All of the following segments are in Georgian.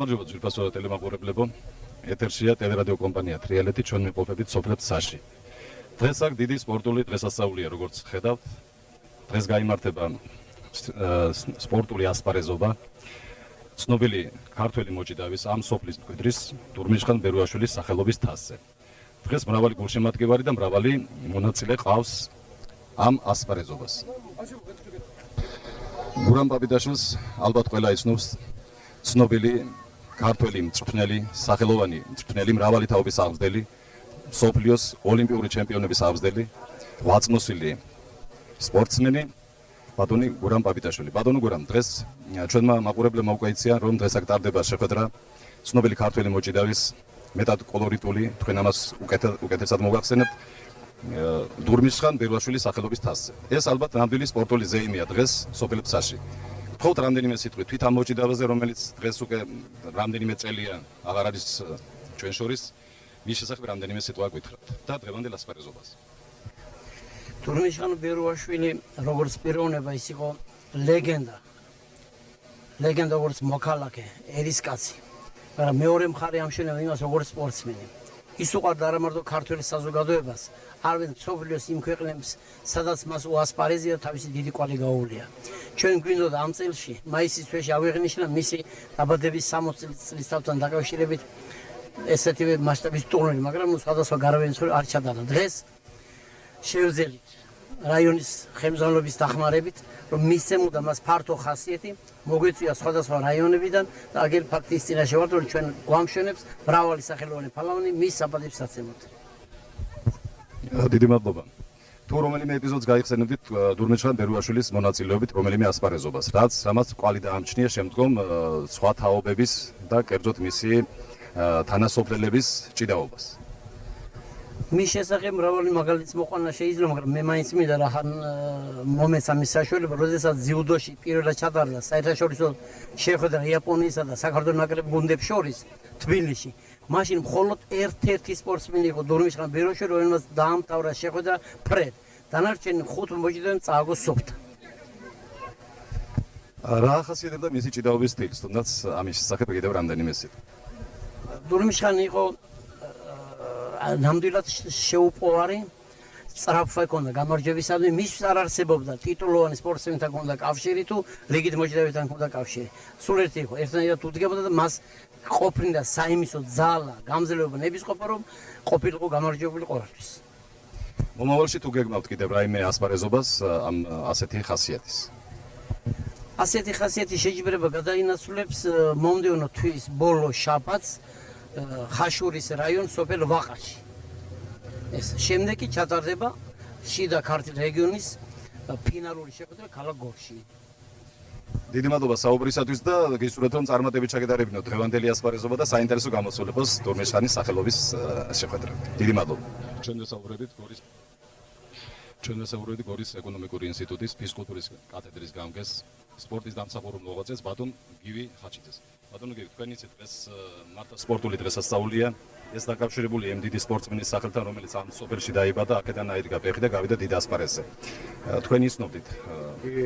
გამარჯობა ძვირფასო ტელემაყურებლებო. ეთერშია ტელერადიო კომპანია ტრიალეთი, ჩვენ ვიმყოფებით სოფლებს საში. დღეს აქ დიდი სპორტული დღესასწაულია, როგორც ხედავთ. დღეს გაიმართება სპორტული ასპარეზობა. ცნობილი ქართველი მოჭიდავის ამ სოფლის მკვიდრის დურმიშხან ბერუაშვილის სახელობის თასზე. დღეს მრავალი გულშემატკივარი და მრავალი მონაწილე ყავს ამ ასპარეზობას. გურამ პაპიდაშვილს ალბათ ყველა იცნობს, ცნობილი ქართველი მწვრთნელი, სახელოვანი მწვრთნელი, მრავალი თაობის აღმზრდელი, მსოფლიოს ოლიმპიური ჩემპიონების აღმზრდელი, ლაწმოსილი სპორტსმენი ბატონი გურამ პაპიდაშვილი. ბატონო გურამ, დღეს ჩვენმა მაყურებლებმა უკეიციან, რომ დღეს აქ ტარდება შეხვედრა ცნობილი ქართველი მოჭიდავის მეტად კოლორიტული, თქვენ ამას უკეთესად მოგახსენებთ, დურმიშხან ბერუაშვილის სახელობის თასზე. ეს ალბათ ნამდვილი სპორტული ზეიმია დღეს სოფლებს საში. გთხოვთ რამდენიმე სიტყვით თვით ამ მოჭიდავაზე, რომელიც დღეს უკვე რამდენიმე წელია აღარ არის ჩვენ შორის, მის შესახებ რამდენიმე სიტყვა გითხრათ და დღევანდელ ასპარეზობას. დურმიშხან ბერუაშვილი როგორც პიროვნება ის იყო ლეგენდა. ლეგენდა როგორც მოქალაქე, ერისკაცი. მაგრამ მეორე მხარე ამშვენებდა იმას როგორც სპორტსმენი. ის უყვარდა არა მარტო ქართველი საზოგადოებას, არამედ მსოფლიოს იმ ქვეყნებს, სადაც მას უასპარეზია თავისი დიდი კვალი გაუვლია. ჩვენ გვინდოდა ამ წელში, მაისის თვეში ავიღნიშნა მისი დაბადების 60 წლისთავთან დაკავშირებით ესეთივე მასშტაბის ტურნირი, მაგრამ სხვადასხვა გარავის არ ჩადანა. დღეს შევძელით რაიონის ხელმძღვანელობის დახმარებით, რომ მისცემოდა მას ფართო ხასიათი, მოგვეწია სხვადასხვა რაიონებიდან და აგერ ფაქტის წინაშე ვართ, რომ ჩვენ გვამშვენებს მრავალი სახელოვანი ფალავანი მის საპატივსაცემად. დიდი მადლობა. თუ რომელიმე ეპიზოდს გაიხსენებდით დურმიშხან ბერუაშვილის მონაწილეობით რომელიმე ასპარეზობას, რამაც კვალი დაამჩნია შემდგომ სხვა თაობების და კერძოდ მისი თანასოფლელების ჭიდაობას. მის შესახებ მრავალი მაგალითს მოყვანა შეიძლება, მაგრამ მე მაინც მინდა რახან მომეც ამის საშუალება, როდესაც ძიუდოში პირველად ჩატარდა საერთაშორისო შეხვედრა იაპონიისა და საქართველოს ნაკრებ გუნდებს შორის თბილისში. მაშინ მხოლოდ ერთ-ერთი სპორტსმენი იყო დურმიშხან ბერუაშვილი, რომელმაც დაამთავრა შეხვედრა ფრედ. დანარჩენი 5 მოჭიდავემ წააგო სოფთა. რა ახასიათებდა მისი ჭიდაობის სტილს, თუნდაც ამის შესახებ კიდევ რამდენიმე სიტყვა. დურმიშხანი იყო ნამდვილად შეუპოვარი, სწრაფვა ჰქონდა გამარჯვებისადმი, მისთვის არ არსებობდა ტიტულოვანი სპორტსმენთან ჰქონდა კავშირი თუ რიგით მოჭიდავეთან ჰქონდა კავშირი. სულ ერთი იყო, ერთნაირად უდგებოდა და მას ყოფნიდა საიმისო ძალა, გამძლეობა, ნებისყოფა, რომ ყოფილიყო გამარჯვებული ყოველთვის. მომავალში თუ გეგმავთ კიდევ რაიმე ასპარეზობას ამ ასეთი ხასიათის. ასეთი ხასიათის შეჯიბრება გადაინაცვლებს მომდევნო თვის ბოლო შაბათს ხაშურის რაიონის სოფელ ვაყაში. ეს შემდეგ კი ჩატარდება შიდა ქართლის რეგიონის ფინალური შეხვედრა ქალაქ გორში. დიდი მადლობა საუბრისათვის და გისურვებთ რომ წარმატებით ჩაგეტარებინოთ დღევანდელი ასპარეზობა და საინტერესო გამოსვლა იყოს დურმიშხანის სახელობის შეხვედრა. დიდი მადლობა. ჩვენ ვესაუბრებით გორის ეკონომიკური ინსტიტუტის ფიზკულტურის კათედრის გამგეს სპორტის დამსახურებელ მოღვაწეს ბატონ გივი ხაჩიძეს. ბატონო გივი, თქვენი დღეს მართა სპორტული დღესასწაულია. ეს დაკავშირებული დიდი სპორტსმენის სახელთან, რომელიც ამ სოფელში დაიბადა, აქედან აიდგა ფეხი და გავიდა დიდ ასპარეზზე. თქვენ იცნობდით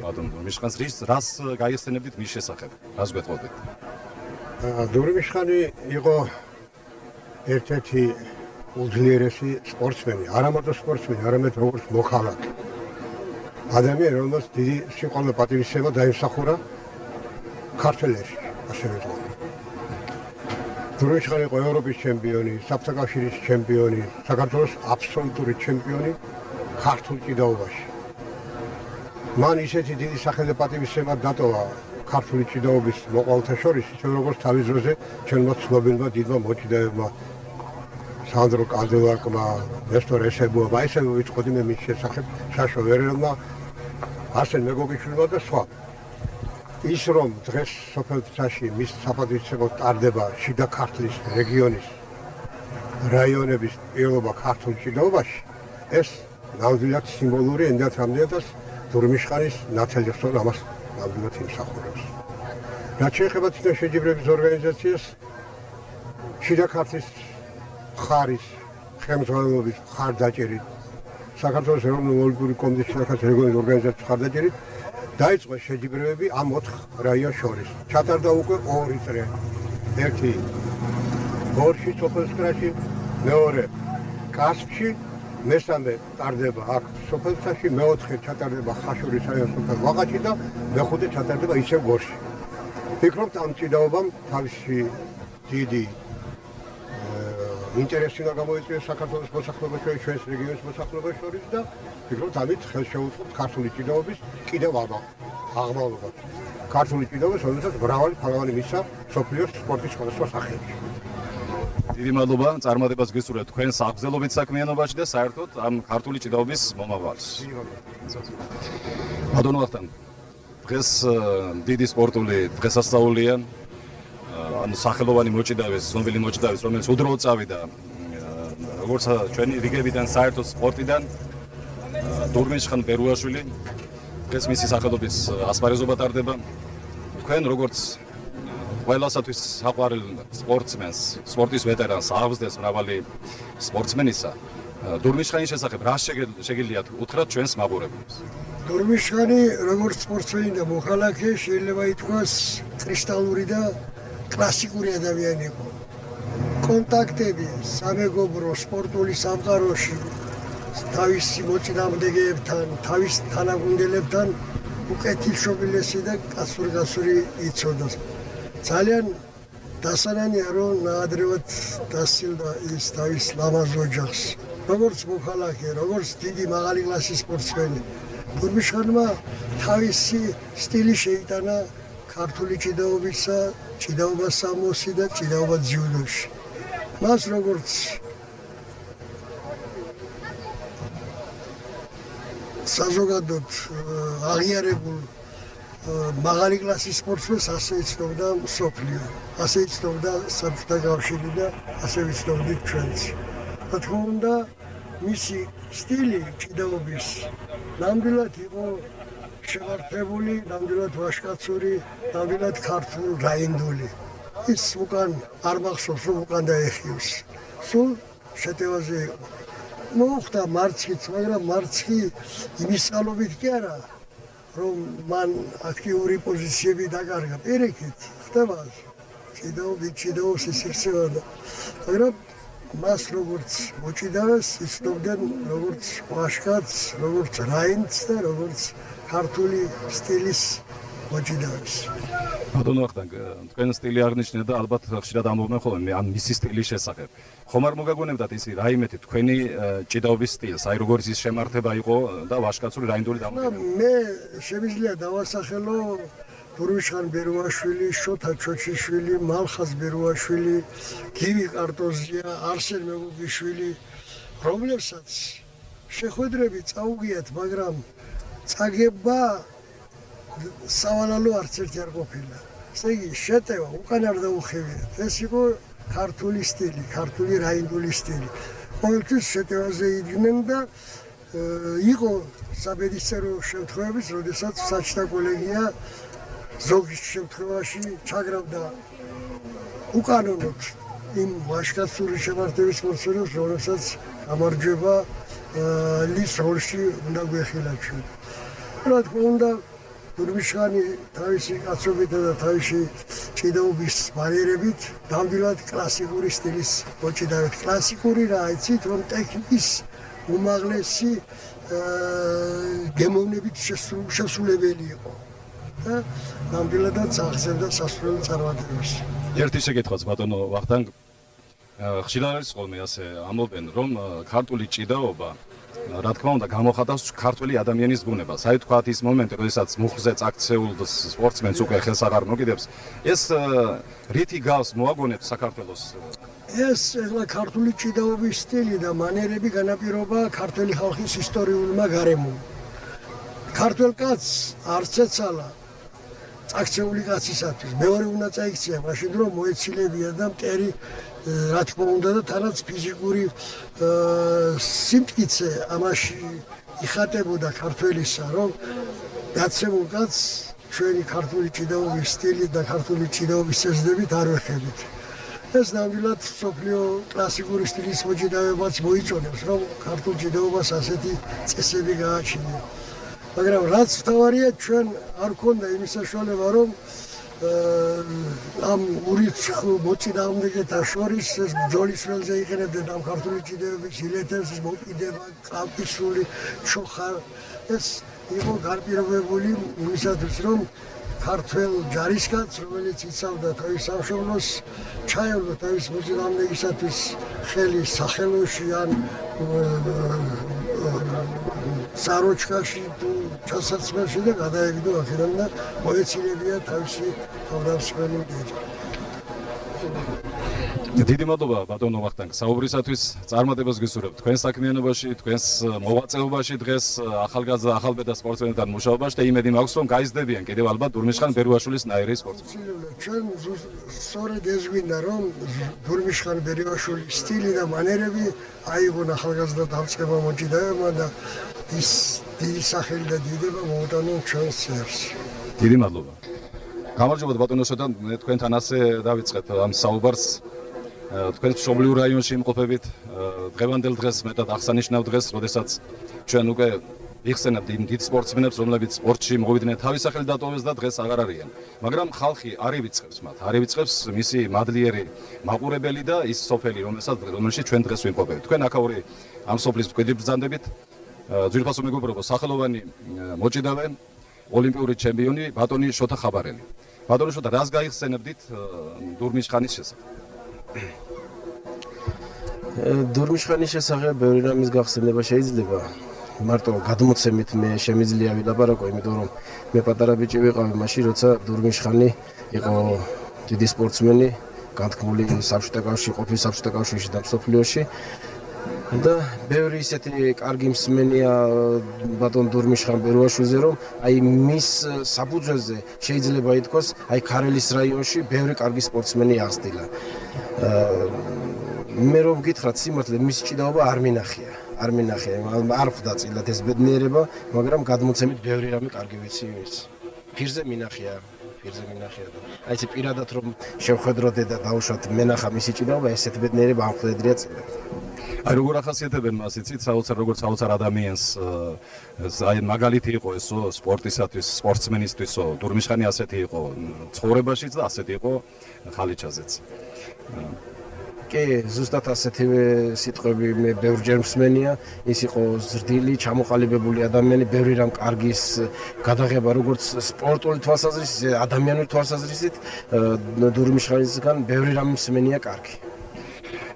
ბატონ დურმიშხანს, რას გაიხსენებდით მის შესახებ? რას გვეტყოდით? დურმიშხანი იყო ერთ-ერთი უძლიერესი სპორტსმენი, არა მარტო სპორტსმენი, არამედ როგორც მოქალაქე. ადამიანი, რომელსაც დიდი სიყვარული და პატივისცემა დაიმსახურა ქართველებში, ასე ვიტყოდი. დურმიშხანი იყო ევროპის ჩემპიონი, საბჭოთა ჩემპიონი, საქართველოს აბსოლუტური ჩემპიონი ქართულ ჭიდაობაში. მან ისეთი დიდი სახელი და პატივისცემა დატოვა ქართული ჭიდაობის მოყვალთა შორის, ისე როგორც თავის დროზე ჩვენმა ცნობილმა დიდმა მოჭიდავეებმა სანდრო კანდელაკმა, ნესტორ ესებუა, ისე ვიტყოდი მე მის შესახებ, შაშო ვერელმა, არსენ მეგობიშვილმა და სხვა. ის რომ დღეს სოფელში მის საპატივისცემოდ ტარდება შიდა ქართლის რეგიონის რაიონების პირველობა ქართულ ჭიდაობაში, ეს ნამდვილად სიმბოლური ენდათ რამდენადაც დურმიშხანის ნათელი ხსოვნა ამას ნამდვილად იმსახურებს. რაც შეეხება თვითონ შეჯიბრების ორგანიზაციას, შიდა ქართლის მხარის ხელმძღვანელობის მხარდაჭერით, საქართველოს ეროვნული ოლიმპიური კომიტეტის შიდა ქართლის რეგიონის ორგანიზაციის მხარდაჭერით დაიწყო შეჯიბრებები ამ 4 რაიონს შორის. ჩატარდა უკვე 2 წრე. ერთი გორში სოფელსკრაში, მეორე კასპში, მესამე ტარდება აქ სოფელსკრაში, მეოთხე ჩატარდება ხაშურის საერთო ვაღაჩი და მეხუთე ჩატარდება ისევ გორში. ვფიქრობთ ამ ჭიდაობამ თავისი დიდი ინტერესი უნდა გამოიწვიოს საქართველოს მოსახლეობაში, ჩვენს რეგიონის მოსახლეობას შორის და ვფიქრობთ ამით ხელს შეუწყობთ ქართული ჭიდაობის კიდევ აღმავლობას. ქართული ჭიდაობის, რომელსაც მრავალი ფალავანი მისცა მსოფლიოს სპორტის სხვადასხვა სახეებში. დიდი მადლობა, წარმატებას გისურვებთ თქვენ საგრძელობით საქმიანობაში და საერთოდ ამ ქართული ჭიდაობის მომავალში. ბატონო ვახტანგ, დღეს დიდი სპორტული დღესასწაულია. ანუ სახელოვანი მოჭიდავის, ცნობილი მოჭიდავის, რომელიც უდროოდ წავიდა როგორც ჩვენი რიგებიდან, საერთოდ სპორტიდან, დურმიშხან ბერუაშვილი დღეს მისი სახელობის ასპარეზობა ტარდება. თქვენ როგორც ყველასათვის საყვარელ სპორტსმენს, სპორტის ვეტერანს, აღზრდას მრავალი სპორტსმენისა, დურმიშხანის შესახებ რა შეგიძლიათ უთხრათ ჩვენს მაყურებლებს? დურმიშხანი როგორც სპორტსმენი და მოქალაქე შეიძლება ითქვას კრისტალური და კლასიკური ადამიანი იყო. კონტაქტები სამეგობრო სპორტული სამყაროში თავისი მოწინააღმდეგეებთან, თავის თანაგუნდელებთან უკეთილშობილესი და კაცური იცოდა. ძალიან დასანანია რომ ნაადრევად დასილდა ის თავის ლამაზ ოჯახს. როგორც მოქალაქე, როგორც დიდი მაღალი კლასის სპორტსმენი, დურმიშხანმა თავისი სტილი შეიტანა ქართული ჭიდაობისა, ჭიდაობა სამოსი და ჭიდაობა ძიუდოში. მას როგორც საზოგადოდ აღიარებულ მაღალი კლასის სპორტსმენს ასე იცნობდა მსოფლიო, ასე იცნობდა საბჭოთა კავშირი და ასე ვიცნობდით ჩვენც. რა თქმა უნდა, მისი სტილი ჭიდაობის ნამდვილად იყო შემართებული, ნამდვილად ვაჟკაცური, ნამდვილად ქართულ რაინდული. ის უკან არ მახსოვს, რომ უკან დაეხიოს. სულ შეტევაზე იყო. მოუხდა მარცხით, მაგრამ მარცხი იმის წყალობით კი არა, რომ მან აქტიური პოზიციები დაკარგა. პირიქით, ხდება ჭიდაობის ისიქცევადა. მაგრამ მას როგორც მოჭიდავეს, იცნობდნენ როგორც ვაჟკაცს, როგორც რაინდს და როგორც ქართული სტილის მოჭიდავეს. ბატონო ვახტანგ, თქვენ სტილი აღნიშნეთ და ალბათ ხშირად ამბობენ ხოლმე ამ მისი სტილის შესახებ. ხომ არ მოგაგონებდათ ისი რაიმეთი თქვენი ჭიდაობის სტილს, აი როგორც ის შემართება იყო და ვაჟკაცური რაინდული დამოკიდებულება? მე შემიძლია დავასახელო დურმიშხან ბერუაშვილი, შოთა ჩოჩიშვილი, მალხაზ ბერუაშვილი, გივი კარტოზია, არსენ მეგუგიშვილი, რომლებსაც შეხვედრები წაუგიათ, მაგრამ წაგება სავალალო არც ერთი არ ყოფილა. ესე იგი, შეტევა უკან არ დაუხევიათ. ეს იყო ქართული სტილი, ქართული რაინდული სტილი. ყოველთვის შეტევაზე იდგნენ და იყო საბედისწერო შემთხვევებიც, როდესაც საჩთა კოლეგია ზოგის შემთხვევაში ჩაგრავდა უკანონოდ იმ ვაჟკაცური შემართების სპორტსმენებს, რომელსაც გამარჯვება ლის როლში უნდა გვეხილა ჩვენ. რა თქმა უნდა, დურმიშხანი თავისი კაცობითა და თავისი ჭიდაობის მანერებით ნამდვილად კლასიკური სტილის მოჭიდავეთ. კლასიკური რა იცით, რომ ტექნიკის უმაღლესი გემოვნებით შესრულებელი იყო და ნამდვილადაც აღზევდა სასურველ წარმატებას. ერთი შეკითხვაც ბატონო ვახტანგ, ხშირად არის ხოლმე ასე ამბობენ, რომ ქართული ჭიდაობა რა თქმა უნდა გამოხატავს ქართული ადამიანის ბუნებას. აი თქვათ ის მომენტი, როდესაც მუხლზე წაქცეულ სპორტსმენს უკვე ხელს აღარ მოკიდებს, ეს რითი გავს მოაგონებს საქართველოს? ეს ეხლა ქართული ჭიდაობის სტილი და მანერები განაპირობა ქართული ხალხის ისტორიულმა გარემომ. ქართულ კაცს არც ეცალა წაქცეული კაცისათვის, მეორე უნდა წაიქცია, მაშინ რომ მოეცილებია და მტერი რა თქმა უნდა და თანაც ფიზიკური სიმტკიცე ამაში იხატებოდა ქართველისა, რომ გაცემულ კაცს ჩვენი ქართული ჭიდაობის სტილი და ქართული ჭიდაობის წესდებით არ ვეხებით. ეს ნამდვილად მსოფლიო კლასიკური სტილის მოჭიდავებაც მოიწონებს, რომ ქართულ ჭიდაობას ასეთი წესები გააჩნია. მაგრამ რაც მთავარია, ჩვენ არ ქონდა იმის საშუალება, რომ ამ ურიც მოწინააღმდეგეთა შორის ეს ბრძოლის ველზე იყენებდნენ ამ ქართული ჭიდაობის ილეთებს, მოკიდება, ყავისული, ჩოხა. ეს იყო გარპირობებული იმისათვის, რომ ქართველ ჯარისკაცს, რომელიც იცავდა თავის სამშობლოს, ჩაევლო თავის მოწინააღმდეგისათვის ხელი სახელოში ან საროჩკაში თუ ჩასაცმელში და გადაეგდო ახლა და მოეცილებია თავისი თავდამსხმელი მდივანი. დიდი მადლობა ბატონო ვახტანგ საუბრისათვის. წარმატებას გისურვებთ თქვენ საქმიანობაში, თქვენს მოღვაწეობაში დღეს ახალგაზრდა ახალბედა სპორტსმენებთან მუშაობაში და იმედი მაქვს რომ გაიზრდებიან კიდევ ალბათ დურმიშხან ბერუაშვილის ნაირი სპორტსმენი. ჩვენ სწორედ ეს გვინდა რომ დურმიშხან ბერუაშვილის სტილი და მანერები აიღონ ახალგაზრდა დამწყება მოჭიდაებმა და ის დიდი სახელი და დიდება მოუტანონ ჩვენს სერს. დიდი მადლობა. გამარჯობათ ბატონო შოთა მე თქვენთან ასე დავიწყეთ ამ საუბარს. თქვენ მშობლიურ რაიონში იმყოფებით დღევანდელ დღეს მეტად აღსანიშნავ დღეს, როდესაც ჩვენ უკვე იხსენებთ იმ დიდ სპორტსმენებს, რომლებიც სპორტში მოვიდნენ თავის სახელი დატოვეს და დღეს აღარ არიან. მაგრამ ხალხი არ ივიწყებს მათ, არ ივიწყებს მისი მადლიერი მაყურებელი და ის სოფელი, რომელშიც ჩვენ დღეს ვიმყოფებით. თქვენ აქაური ამ სოფლის მკვიდრი ბრძანდებით ძვირფასო მეგობრებო, სახელოვანი მოჭიდავე, ოლიმპიური ჩემპიონი ბატონი შოთა ხაბარელი. ბატონო შოთა, რას გაიხსენებდით დურმიშხანის შესახებ? დურმიშხანის შესახებ ბევრი რამის გახსენება შეიძლება. მარტო გადმოცემით მე შემიძლია ვილაპარაკო, იმიტომ რომ მე პატარა ბიჭი ვიყავი მაშინ, როცა დურმიშხანი იყო დიდი სპორტსმენი, განთქმული საბჭოთა კავშირში, ყოფილი საბჭოთა კავშირში და მსოფლიოში. და ბევრი ისეთი კარგი მსმენია ბატონ დურმიშხან ბერუაშვილზე, რომ აი მის საფუძველზე შეიძლება ითქვას, აი ქარელის რაიონში ბევრი კარგი სპორტსმენი აღსდგა. მე რომ გითხრათ სიმართლე, მის ჭიდაობა არ მინახია. არ ხვდა წილად ეს ბედნიერება, მაგრამ გადმოცემით ბევრი რამე კარგი ვიცი ის. ფირზე მინახია. აი ეს პირადად რომ შევხედროდე და დავუშვათ მენახა მისი ჭიდაობა, ესეთ ბედნიერება არ ხვდედრია წილად. აი როგორ ახასიათებენ მას იცით, როგორც საოცარ ადამიანს, აი მაგალითი იყო ესო სპორტისათვის, სპორტსმენისთვისო, დურმიშხანი ასეთი იყო ცხოვრებაშიც და ასეთი იყო ხალიჩაზეც. კი, ზუსტად ასეთივე სიტყვები მე ბევრჯერ მსმენია, ის იყო ზრდილი, ჩამოყალიბებული ადამიანი, ბევრი რამ კარგის გადაღება, როგორც სპორტული თვალსაზრისით, ადამიანური თვალსაზრისით, დურმიშხანისგან ბევრი რამ მსმენია კარგი.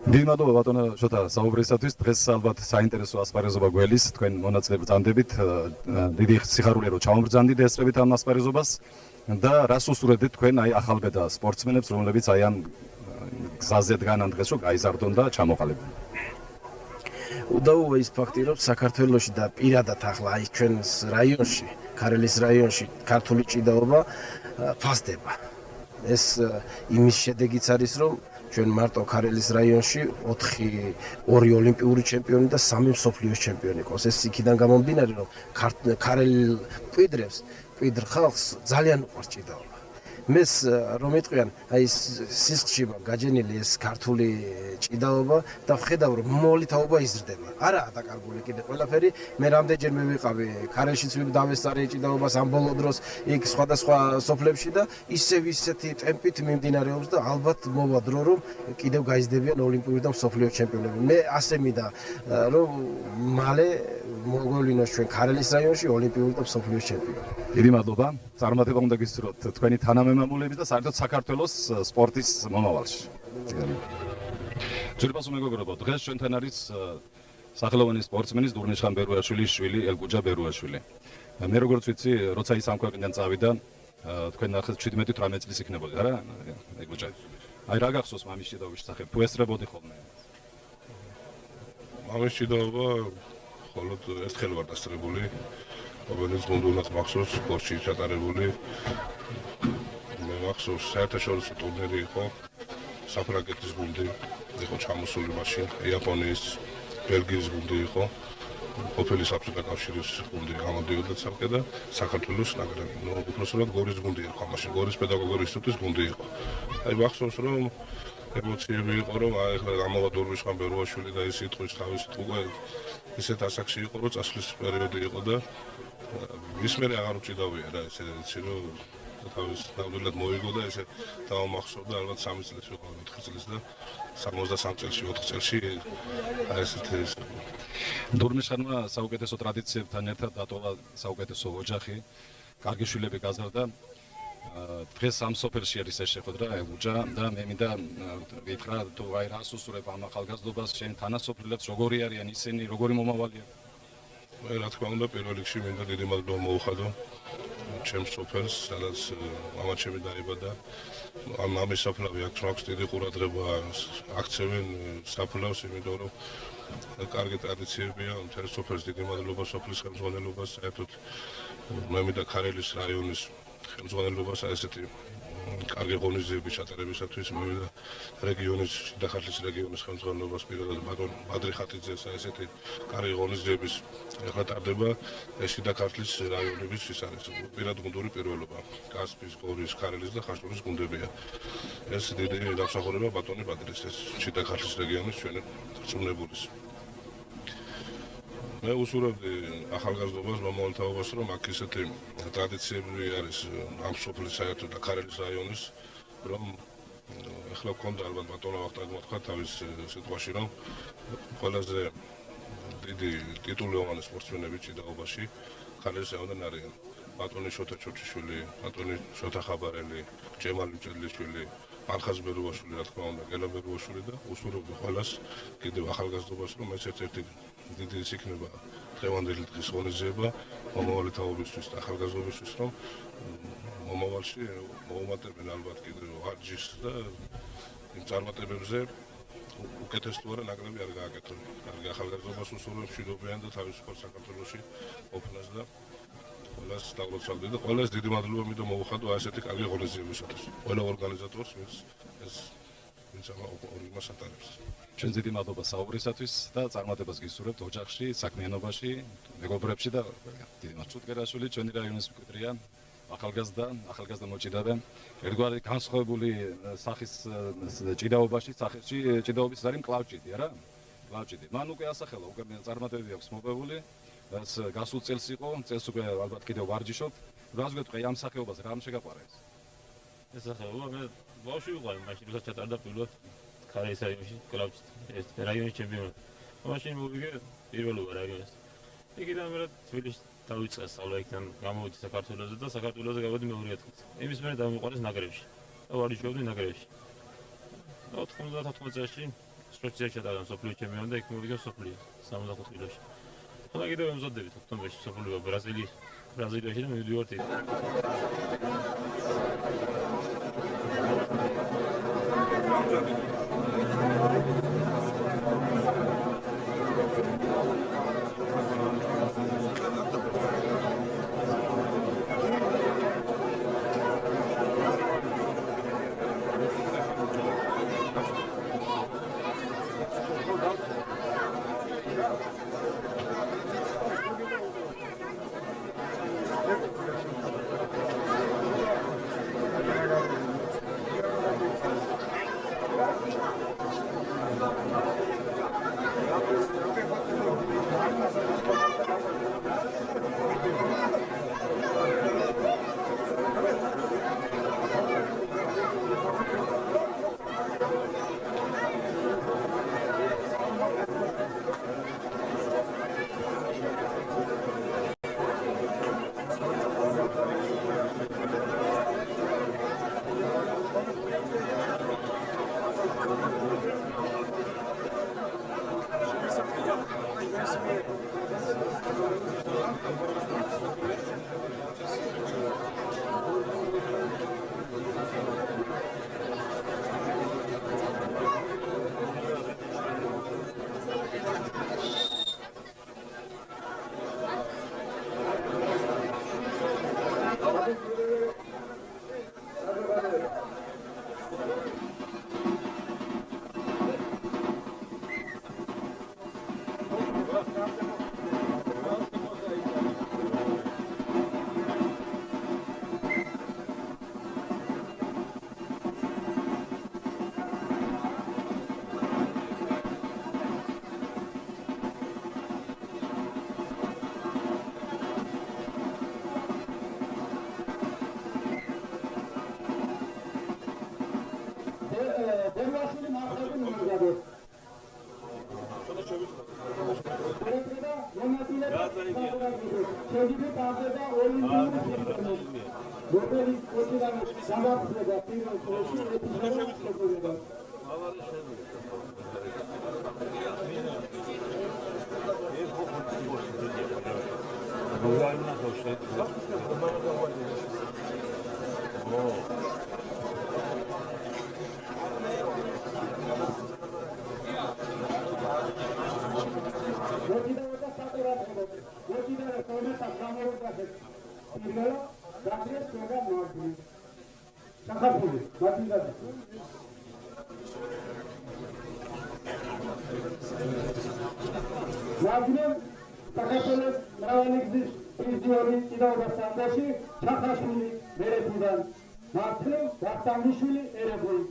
დიდი მადლობა ბატონო შოთა საუბრისათვის. დღეს ალბათ საინტერესო ასპარეზობა გველის, თქვენ მონაწილე ბრძანდებით. დიდი სიხარულია რომ ჩამობრძანდით ესწრებით ამ ასპარეზობას და რას უსურვებთ თქვენ აი ახალბედა სპორტსმენებს, რომლებიც აი ამ გზაზე დგანან დღეს რომ გაიზარდონ და ჩამოყალიბდნენ. უდაოა ის ფაქტი, რომ საქართველოში და პირადად ახლა აი ჩვენს რაიონში, ქარელის რაიონში ქართული ჭიდაობა ფასდება. ეს იმის შედეგიც არის, რომ ჩვენ მარტო ქარელის რაიონში 2 ოლიმპიური ჩემპიონი და 3 მსოფლიოს ჩემპიონი ყავს. ეს იქიდან გამომდინარე, რომ ქარელ მკვიდრ ხალხს ძალიან უყვარს ჭიდაობა. მეს რომ იტყვიან, აი სისხლში გაჯენილი ეს ქართული ჭიდაობა და ვხედავ რომ მოლითაობა იზრდება. არაა დაკარგული კიდე ყველაფერი. მე რამდენჯერმე ვიყავი ქარელშიც დავესწარე ჭიდაობას ამ ბოლო დროს იქ სხვადასხვა სოფლებში და ისეთი ტემპით მიმდინარეობს და ალბათ მოვა დრო რომ კიდევ გაიზრდებიან ოლიმპიური და მსოფლიო ჩემპიონები. მე ასე მინდა რომ მალე მოგვევლინოს ჩვენ ქარელის რაიონში ოლიმპიური და მსოფლიო ჩემპიონი. დიდი მადლობა. წარმატება უნდა გისურვოთ თქვენი თანამემამულეების და საერთოდ საქართველოს სპორტის მომავალში. ძვირფასო მეგობრებო, დღეს ჩვენთან არის სახელოვანი სპორტსმენის დურმიშხან ბერუაშვილის შვილი ელგუჯა ბერუაშვილი. მე როგორც ვიცი, როცა ის ამ ქვეყნიდან წავიდა, თქვენ ნახეთ 17-18 წლის იქნებოდა რა, ელგუჯა. აი რა გახსოვს მამის ჭიდაობის შესახებ? თუ ესწრებოდი ხოლმე? მამის ჭიდაობა მხოლოდ ერთხელ ვარ დასწრებული, რომელიც მუდმივად მახსოვს სპორტში ჩატარებული. მე მახსოვს საერთაშორისო ტურნირი იყო, საფრანგეთის გუნდი იყო ჩამოსული მაშინ, იაპონიის, ბელგიის გუნდი იყო, ყოფილი საბჭოთა კავშირის გუნდი გამოდიოდა ცალკე და საქართველოს ნაკრები. უпроსტად გორის გუნდი იყო, მაშინ გორის პედაგოგიური ინსტიტუტის გუნდი იყო. აი მახსოვს რომ ემოციები იყო, რომ აი ახლა გამოვა დურმიშხან ბერუაშვილი და ის იტყვის თავისით უკვე ისეთ ასაკში იყო, რომ წასვლის პერიოდი იყო და ის მე აღარ უჭიდავია რა, ესე რომ თავის ნამდვილად მოიგო და ესე დავამახსოვრდა ალბათ 3 წლის ვიყავ 4 წლის და 63 წელში 4 წელში აი ესეთი დურმიშხანმა საუკეთესო ტრადიციებთან ერთად დატოვა საუკეთესო ოჯახი, კარგი შვილები გაზარდა. დღეს ამ სოფელში არის ეს შეხვედრა უჯა და მე მინდა გითხრა თუ აი რას უსურებ ამ ახალგაზრდობას, შენ თანასოფლელებს როგორი არიან ისინი, როგორი მომავალია? მე რა თქმა უნდა პირველ რიგში მინდა დიდი მადლობა მოუხადო ჩემს სოფელს, სადაც მამაჩემი დაიბადა. ამ მამის საფლავი აქვს დიდი ყურადღება აქცევენ საფლავს, იმიტომ რომ კარგი ტრადიციებია, მთელი სოფელს დიდი მადლობა სოფლის ხელმძღვანელობას, საერთოდ მე მინდა ქარელის რაიონის ხელმძღვანელობას ესეთი კარგი ღონისძიების ჩატარებისათვის მე მინდა რეგიონის შიდახარლის რეგიონის ხელმძღვანელობას პირადად ბატონ ბადრი ხატიძეს ესეთი კარგი ღონისძიების ახლა ტარდება ეს შიდახარლის რაიონების ის არის პირად გუნდური პირველობა კასპის, გორის, ქარელის და ხაშურის გუნდებია ეს დიდი დამსახურება ბატონი ბადრის ეს შიდახარლის რეგიონის ჩვენი რწმუნებულის მე უსურვებდი ახალგაზრდობას მომავალთაობას რომ აქ ისეთი ტრადიციები არის ამ სოფლის საერთოდ და ქარელის რაიონის რომ ახლა გქონდა ალბათ ბატონო ვახტანგმა თქვა თავის სიტყვაში რომ ყველაზე დიდი ტიტულოვანი სპორტსმენები ჭიდაობაში ქარელის რაიონიდან არიან ბატონი შოთა ჩოჩიშვილი, ბატონი შოთა ხაბარელი, ჯემალი მჭედლიშვილი, არხაზ ბერუაშვილი, რა თქმა უნდა, გელა ბერუაშვილი და უსურვებდი ყველას კიდევ ახალგაზრდობას რომ ეს ერთ-ერთი დიდი ის იქნება დღევანდელი დღის ღონისძიება მომავალი თაობისთვის და ახალგაზრდობისთვის რომ მომავალში მოუმატებენ ალბათ კიდევ ვარჯიშს და იმ წარმატებებზე უკეთეს თუ არა ნაკრები არ გააკეთონ. კარგი ახალგაზრდობას უსურვებ მშვიდობიან და თავისუფალ საქართველოში ყოფნას და ყველას დაგლოცავდი და ყველას დიდი მადლობა მინდა მოუხადო ასეთი კარგი ღონისძიებისათვის. ყველა ორგანიზატორს ვინც ამას ატარებს. ჩვენ დიდი მადლობა საუბრისათვის და წარმატებას გისურვებთ ოჯახში, საქმიანობაში, მეგობრებში და დიდი მადლობა ჩუტკერაშვილი, ჩვენი რაიონის მკვიდრია, ახალგაზრდა მოჭიდავე. ერთგვარი განსხვავებული სახის ჭიდაობაში, სახეში ჭიდაობის არის მკლავჭიდი, არა? მკლავჭიდი. მან უკვე ასახელა, უკვე წარმატებები აქვს მოპოვებული. ეს გასულ წელს იყო, წელს უკვე ალბათ კიდევ ვარჯიშობ. რას გეტყვი ამ სახეობას, რამ შეგაყვარა ეს? ეს სახეობა მე ბავშვი ვიყავ, მაშინ როცა ჩატარდა პირველად ქარელის რაიონში, კლავჭით, ეს რაიონის ჩემპიონატი. მაშინ მოვიგე პირველობა რაიონის. იქიდან მე თბილისში დავიწყე სწავლა იქიდან გამოვიდი საქართველოზე და საქართველოზე გავედი მეორე ადგილზე. იმის მერე დავიყვანეს ნაკრებში. და ვარჯიშობდი ნაკრებში. 99 წელს სპორტიაში ჩატარდა მსოფლიო ჩემპიონატი და იქ მოვიგე მსოფლიო 65 კილოში. ხოდა კიდევ ემზადებით ოქტომბერში მსოფლიო ბრაზილიაში და მივიდივართ იქ. შეგვიძლია დადება ოლიმპიური ჩემპიონატი. რომელიც ოთხივე გამართლება პირველ წრეში ეთნიკურად შეგვიძლია. საქართველოს მრავალი გზის პირდიორი წინააღმდეგ სამბოში ჩახაშვილი მერეთიდან მართლე ვახტანგიშვილი ერებული